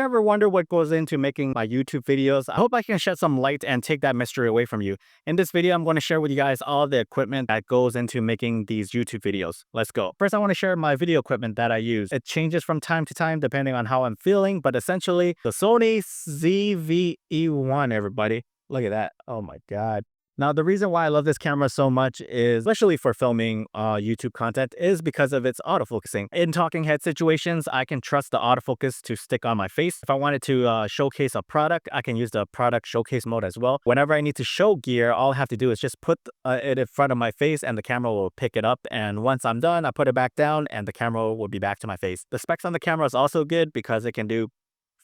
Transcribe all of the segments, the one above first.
Ever wonder what goes into making my YouTube videos? I hope I can shed some light and take that mystery away from you. In this video, I'm going to share with you guys all the equipment that goes into making these YouTube videos. Let's go. First, I want to share my video equipment that I use. It changes from time to time depending on how I'm feeling, but essentially the Sony ZV-E1, everybody. Look at that. Oh my God. Now, the reason why I love this camera so much is, especially for filming YouTube content, is because of its autofocusing. In talking head situations, I can trust the autofocus to stick on my face. If I wanted to showcase a product, I can use the product showcase mode as well. Whenever I need to show gear, all I have to do is just put it in front of my face and the camera will pick it up. And once I'm done, I put it back down and the camera will be back to my face. The specs on the camera is also good because it can do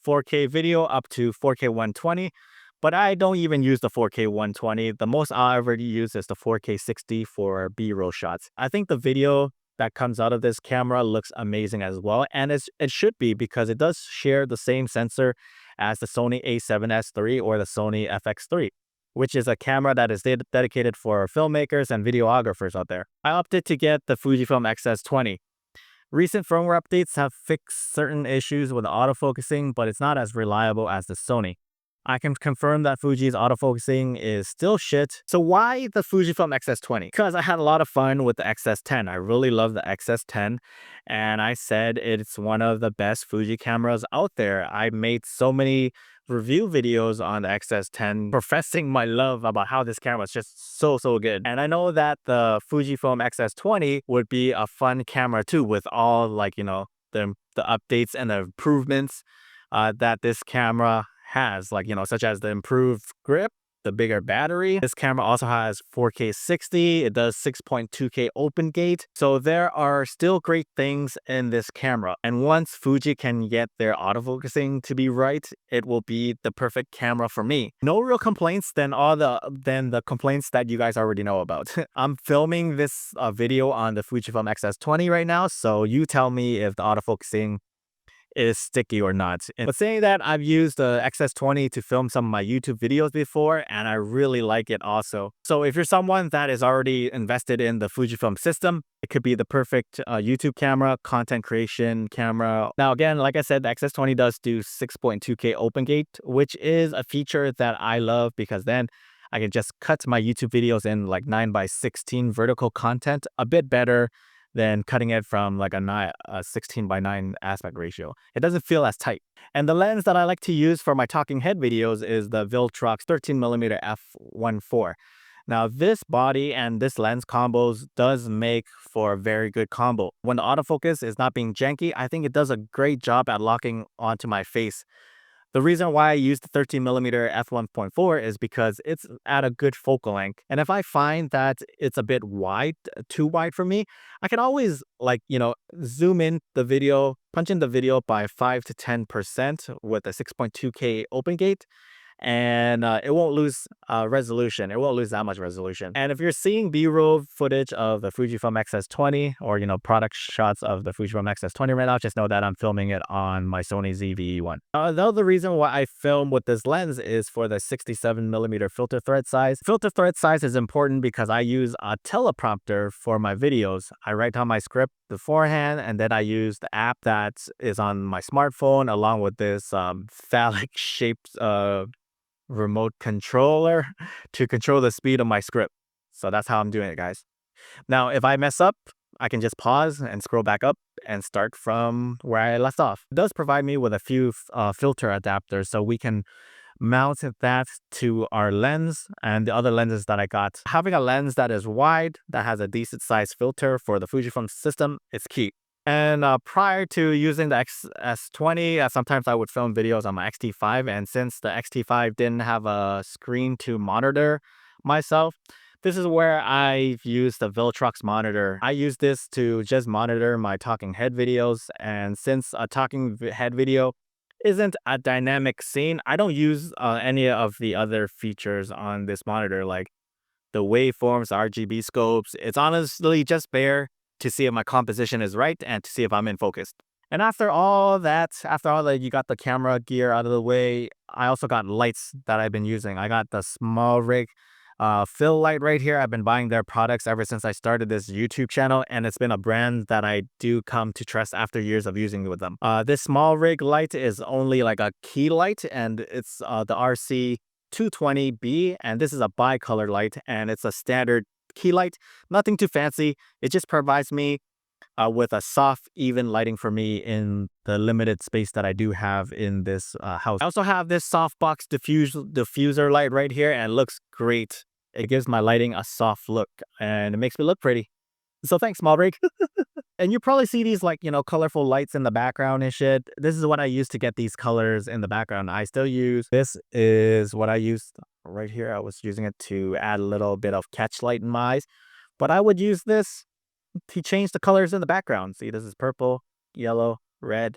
4K video up to 4K 120. But I don't even use the 4K 120. The most I ever use is the 4K 60 for B-roll shots. I think the video that comes out of this camera looks amazing as well. And it should be because it does share the same sensor as the Sony a7S III or the Sony FX3, which is a camera that is dedicated for filmmakers and videographers out there. I opted to get the Fujifilm X-S20. Recent firmware updates have fixed certain issues with autofocusing, but it's not as reliable as the Sony. I can confirm that Fuji's autofocusing is still shit. So why the Fujifilm X-S20? Because I had a lot of fun with the X-S10. I really love the X-S10. And I said it's one of the best Fuji cameras out there. I made so many review videos on the X-S10 professing my love about how this camera is just so good. And I know that the Fujifilm X-S20 would be a fun camera too, with all the updates and the improvements that this camera has, such as the improved grip, the bigger battery. This camera also has 4K 60. It does 6.2K open gate. So there are still great things in this camera. And once Fuji can get their autofocusing to be right, it will be the perfect camera for me. No real complaints than the complaints that you guys already know about. I'm filming this video on the Fujifilm X-S20 right now. So you tell me if the autofocusing is sticky or not. But saying that, I've used the X-S20 to film some of my YouTube videos before, and I really like it also. So if you're someone that is already invested in the Fujifilm system, it could be the perfect YouTube camera, content creation camera. Now again, like I said, the X-S20 does do 6.2K open gate, which is a feature that I love because then I can just cut my YouTube videos in like 9:16 vertical content a bit better than cutting it from like a 16:9 aspect ratio. It doesn't feel as tight. And the lens that I like to use for my talking head videos is the Viltrox 13mm f1.4. Now this body and this lens combos does make for a very good combo. When the autofocus is not being janky, I think it does a great job at locking onto my face. The reason why I use the 13mm f1.4 is because it's at a good focal length. And if I find that it's a bit wide, too wide for me, I can always zoom in the video, punch in the video by 5 to 10% with a 6.2K open gate. And it won't lose resolution. It won't lose that much resolution. And if you're seeing B-roll footage of the Fujifilm X-S20 or, product shots of the Fujifilm X-S20 right now, just know that I'm filming it on my Sony ZV-E1. The other reason why I film with this lens is for the 67mm filter thread size. Filter thread size is important because I use a teleprompter for my videos. I write down my script beforehand, and then I use the app that is on my smartphone along with this phallic-shaped remote controller to control the speed of my script. So that's how I'm doing it, guys. Now, if I mess up, I can just pause and scroll back up and start from where I left off. It does provide me with a few filter adapters so we can mount that to our lens and the other lenses that I got. Having a lens that is wide, that has a decent size filter for the Fujifilm system is key. And prior to using the X-S20, sometimes I would film videos on my X-T5. And since the X-T5 didn't have a screen to monitor myself, this is where I've used the Viltrox monitor. I use this to just monitor my talking head videos. And since a talking head video isn't a dynamic scene, I don't use any of the other features on this monitor, like the waveforms, RGB scopes. It's honestly just bare to see if my composition is right and to see if I'm in focus. And after all that, you got the camera gear out of the way, I also got lights that I've been using. I got the small rig Fill Light right here. I've been buying their products ever since I started this YouTube channel, and it's been a brand that I do come to trust after years of using with them. This small rig light is only like a key light, and it's the RC 220B, and this is a bicolor light, and it's a standard key light. Nothing too fancy. It just provides me with a soft, even lighting for me in the limited space that I do have in this house. I also have this softbox diffuser light right here, and it looks great. It gives my lighting a soft look, and it makes me look pretty. So thanks, small rig. And you probably see these like, colorful lights in the background and shit. This is what I use to get these colors in the background. I still use, this is what I used right here. I was using it to add a little bit of catch light in my eyes. But I would use this to change the colors in the background. See, this is purple, yellow, red.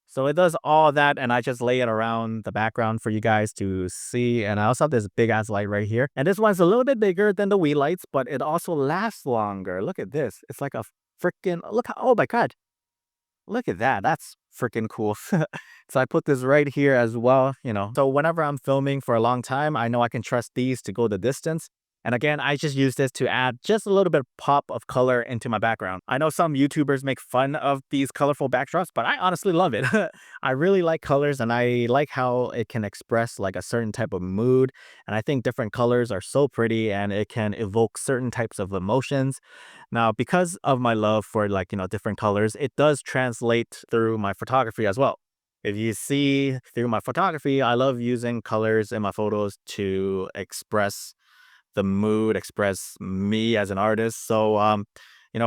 So it does all that, and I just lay it around the background for you guys to see. And I also have this big ass light right here. And this one's a little bit bigger than the Wii lights, but it also lasts longer. Look at this. It's like a freaking, look how, oh my God. Look at that. That's freaking cool. So I put this right here as well, So whenever I'm filming for a long time, I know I can trust these to go the distance. And again, I just use this to add just a little bit of pop of color into my background. I know some YouTubers make fun of these colorful backdrops, but I honestly love it. I really like colors, and I like how it can express like a certain type of mood. And I think different colors are so pretty, and it can evoke certain types of emotions. Now, because of my love for like, different colors, it does translate through my photography as well. If you see through my photography, I love using colors in my photos to express the mood, express me as an artist. So,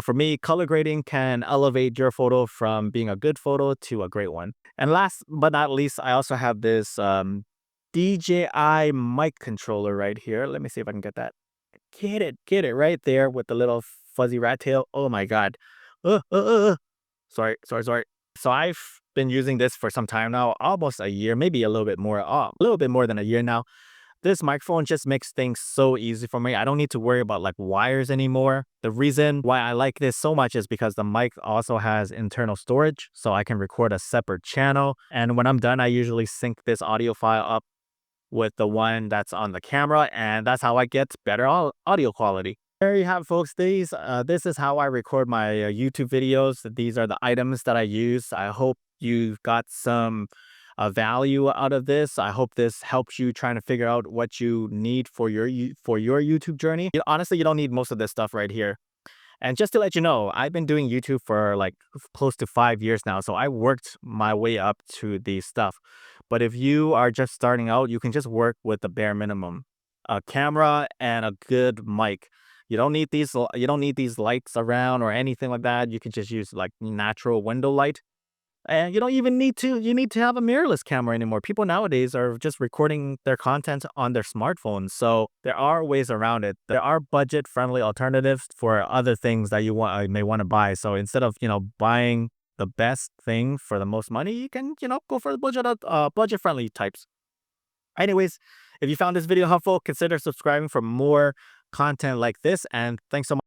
for me, color grading can elevate your photo from being a good photo to a great one. And last but not least, I also have this DJI mic controller right here. Let me see if I can get that. Get it right there with the little fuzzy rat tail. Oh my God. Uh, uh, uh. uh. Sorry. So I've been using this for some time now, almost a year, maybe a little bit more than a year now. This microphone just makes things so easy for me. I don't need to worry about like wires anymore. The reason why I like this so much is because the mic also has internal storage, so I can record a separate channel. And when I'm done, I usually sync this audio file up with the one that's on the camera, and that's how I get better audio quality. There you have it, folks. This is how I record my YouTube videos. These are the items that I use. I hope you got some value out of this. I hope this helps you trying to figure out what you need for your YouTube journey. Honestly, you don't need most of this stuff right here. And just to let you know, I've been doing YouTube for like close to 5 years now. So I worked my way up to these stuff. But if you are just starting out, you can just work with the bare minimum. A camera and a good mic. You don't need these lights around or anything like that. You can just use like natural window light. And you don't even need to have a mirrorless camera anymore. People nowadays are just recording their content on their smartphones. So there are ways around it. There are budget friendly alternatives for other things that may want to buy. So instead of, buying the best thing for the most money, you can, go for the budget friendly types. Anyways, if you found this video helpful, consider subscribing for more content like this. And thanks so much.